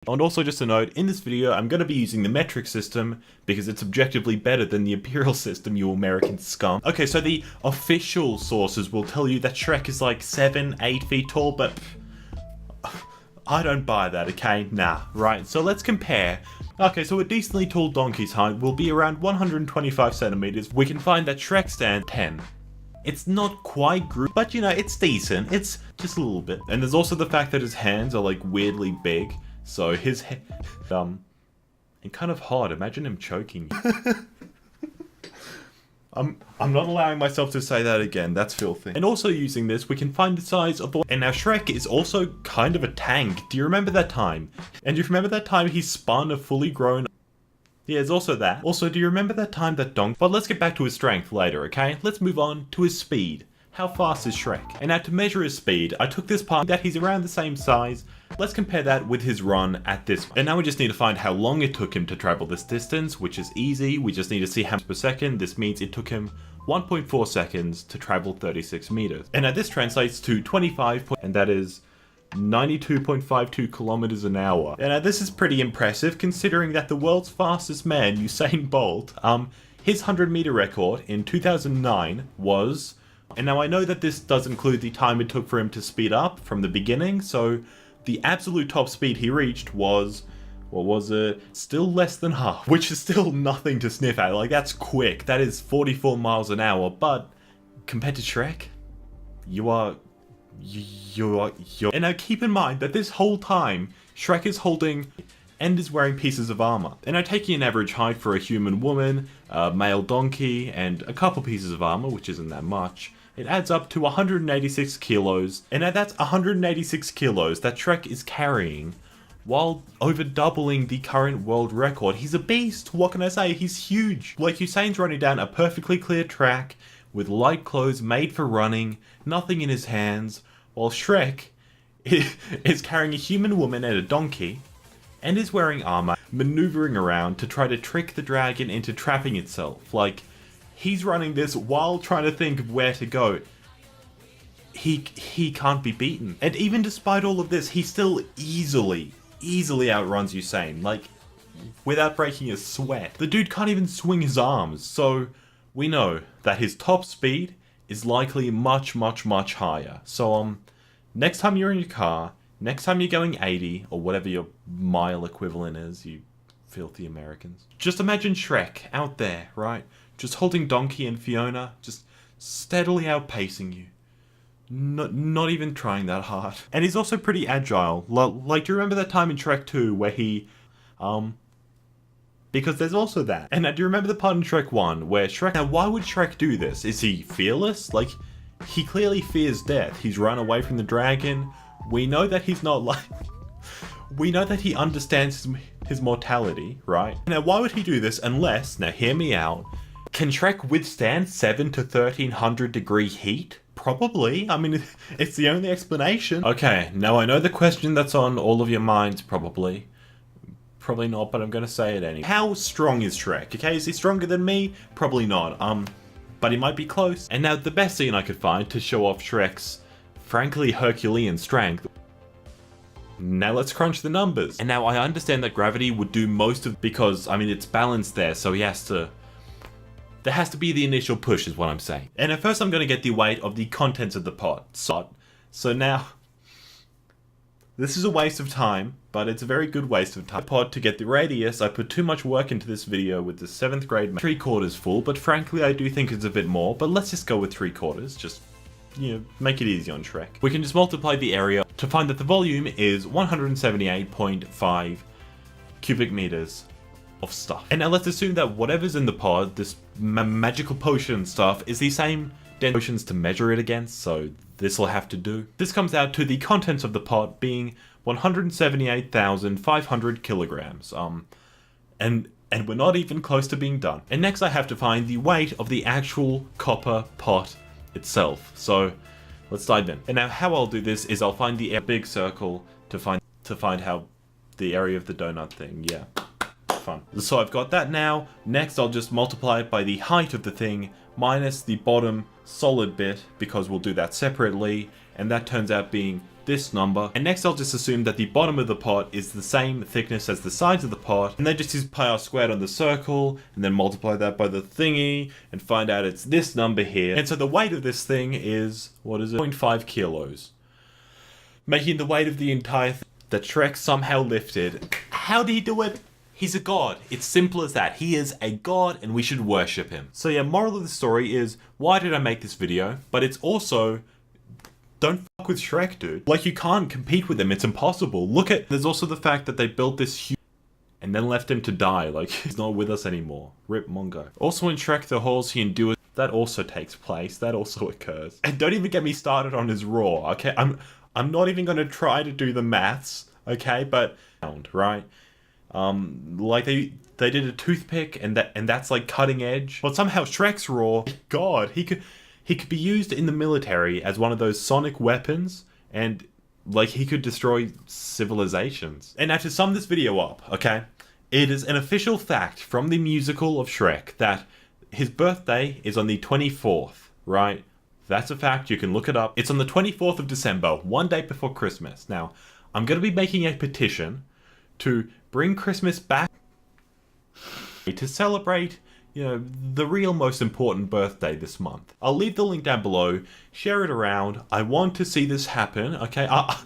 And also just a note, in this video I'm going to be using the metric system because it's objectively better than the imperial system, you American scum. Okay, so the official sources will tell you that Shrek is like 7-8 feet tall, but I don't buy that, okay? Nah, right, so let's compare. Okay, so a decently tall donkey's height will be around 125 centimeters. We can find that Shrek stands 10. It's not quite group, but you know, it's decent. It's just a little bit. And there's also the fact that his hands are like weirdly big. So his head, and kind of hard. Imagine him choking you. I'm not allowing myself to say that again. That's filthy. And also using this, we can find the size of the. And now Shrek is also kind of a tank. Do you remember that time? And do you remember that time he spun a fully grown? Yeah, there's also that. Also, do you remember that time that Donkey? But let's get back to his strength later, okay? Let's move on to his speed. How fast is Shrek? And now to measure his speed, I took this part that he's around the same size. Let's compare that with his run at this. And now we just need to find how long it took him to travel this distance, which is easy. We just need to see how much per second. This means it took him 1.4 seconds to travel 36 meters. And now this translates to 25, and that is 92.52 kilometers an hour. And this is pretty impressive considering that the world's fastest man, Usain Bolt, his 100-meter record in 2009 was. And now I know that this does include the time it took for him to speed up from the beginning, so the absolute top speed he reached was, what was it? Still less than half, which is still nothing to sniff at. Like, that's quick. That is 44 miles an hour, but compared to Shrek, you're. And now keep in mind that this whole time, Shrek is holding and is wearing pieces of armor. And now taking an average height for a human woman, a male donkey, and a couple pieces of armor, which isn't that much, it adds up to 186 kilos. And now that's 186 kilos that Shrek is carrying while over doubling the current world record. He's a beast. What can I say? He's huge. Like, Usain's running down a perfectly clear track with light clothes made for running, nothing in his hands, while Shrek is carrying a human woman and a donkey and is wearing armor, maneuvering around to try to trick the dragon into trapping itself. Like, he's running this while trying to think of where to go. He can't be beaten. And even despite all of this, he still easily outruns Usain, like, without breaking a sweat. The dude can't even swing his arms, so we know that his top speed is likely much higher. So, next time you're in your car, next time you're going 80, or whatever your mile equivalent is, you filthy Americans. Just imagine Shrek out there, right? Just holding Donkey and Fiona, just steadily outpacing you. Not even trying that hard. And he's also pretty agile. Like, do you remember that time in Shrek 2 where he, because there's also that. And now, do you remember the part in Shrek 1 where Shrek... Now, why would Shrek do this? Is he fearless? Like, he clearly fears death. He's run away from the dragon. We know that he's not like... We know that he understands his mortality, right? Now, why would he do this unless... Now, hear me out. Can Shrek withstand 7 to 1300 degree heat? Probably. I mean, it's the only explanation. Okay, now I know the question that's on all of your minds, probably. Probably not, but I'm gonna say it anyway. How strong is Shrek? Okay, is he stronger than me? Probably not. But he might be close. And now the best scene I could find to show off Shrek's frankly Herculean strength. Now let's crunch the numbers. And now I understand that gravity would do most of, because I mean it's balanced there, so he has to. There has to be the initial push, is what I'm saying. And at first I'm gonna get the weight of the contents of the pot. So now. This is a waste of time, but it's a very good waste of time. Pod to get the radius, I put too much work into this video with the 7th grade 3/4 full, but frankly I do think it's a bit more, but let's just go with 3/4, just, you know, make it easy on Shrek. We can just multiply the area to find that the volume is 178.5 cubic meters of stuff. And now let's assume that whatever's in the pod, this magical potion stuff, is the same potions to measure it against, so this will have to do. This comes out to the contents of the pot being 178,500 kilograms. And we're not even close to being done. And next I have to find the weight of the actual copper pot itself. So let's dive in. And now how I'll do this is I'll find the big circle to find how the area of the donut thing. Yeah. Fun. So I've got that now. Next I'll just multiply it by the height of the thing minus the bottom solid bit, because we'll do that separately, and that turns out being this number, and next I'll just assume that the bottom of the pot is the same thickness as the sides of the pot, and then just use pi r squared on the circle, and then multiply that by the thingy, and find out it's this number here. And so the weight of this thing is, what is it? 0.5 kilos. Making the weight of the entire thing that Shrek somehow lifted. How did he do it? He's a god. It's simple as that. He is a god and we should worship him. So yeah, moral of the story is, why did I make this video? But it's also, don't fuck with Shrek, dude. Like, you can't compete with him. It's impossible. Look at, there's also the fact that they built this huge and then left him to die. Like, he's not with us anymore. Rip Mongo. Also in Shrek the Halls he endures, that also takes place. That also occurs. And don't even get me started on his roar, okay? I'm not even gonna try to do the maths, okay? But, right? Like they did a toothpick and that's like cutting edge. But somehow Shrek's roar, god, he could be used in the military as one of those sonic weapons, and like he could destroy civilizations. And now to sum this video up, okay, it is an official fact from the musical of Shrek that his birthday is on the 24th, right? That's a fact, you can look it up. It's on the 24th of December, one day before Christmas. Now, I'm gonna be making a petition to bring Christmas back to celebrate, you know, the real most important birthday this month. I'll leave the link down below, share it around. I want to see this happen, okay? I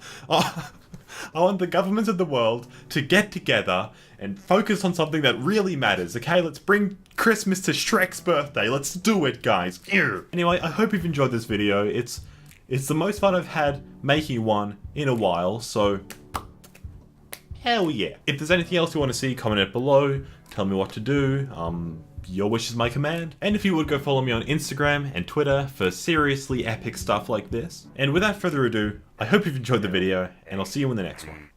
want the governments of the world to get together and focus on something that really matters, okay? Let's bring Christmas to Shrek's birthday. Let's do it, guys. Anyway, I hope you've enjoyed this video. It's the most fun I've had making one in a while, so hell yeah. If there's anything else you want to see, comment it below. Tell me what to do. Your wish is my command. And if you would, go follow me on Instagram and Twitter for seriously epic stuff like this. And without further ado, I hope you've enjoyed the video, and I'll see you in the next one.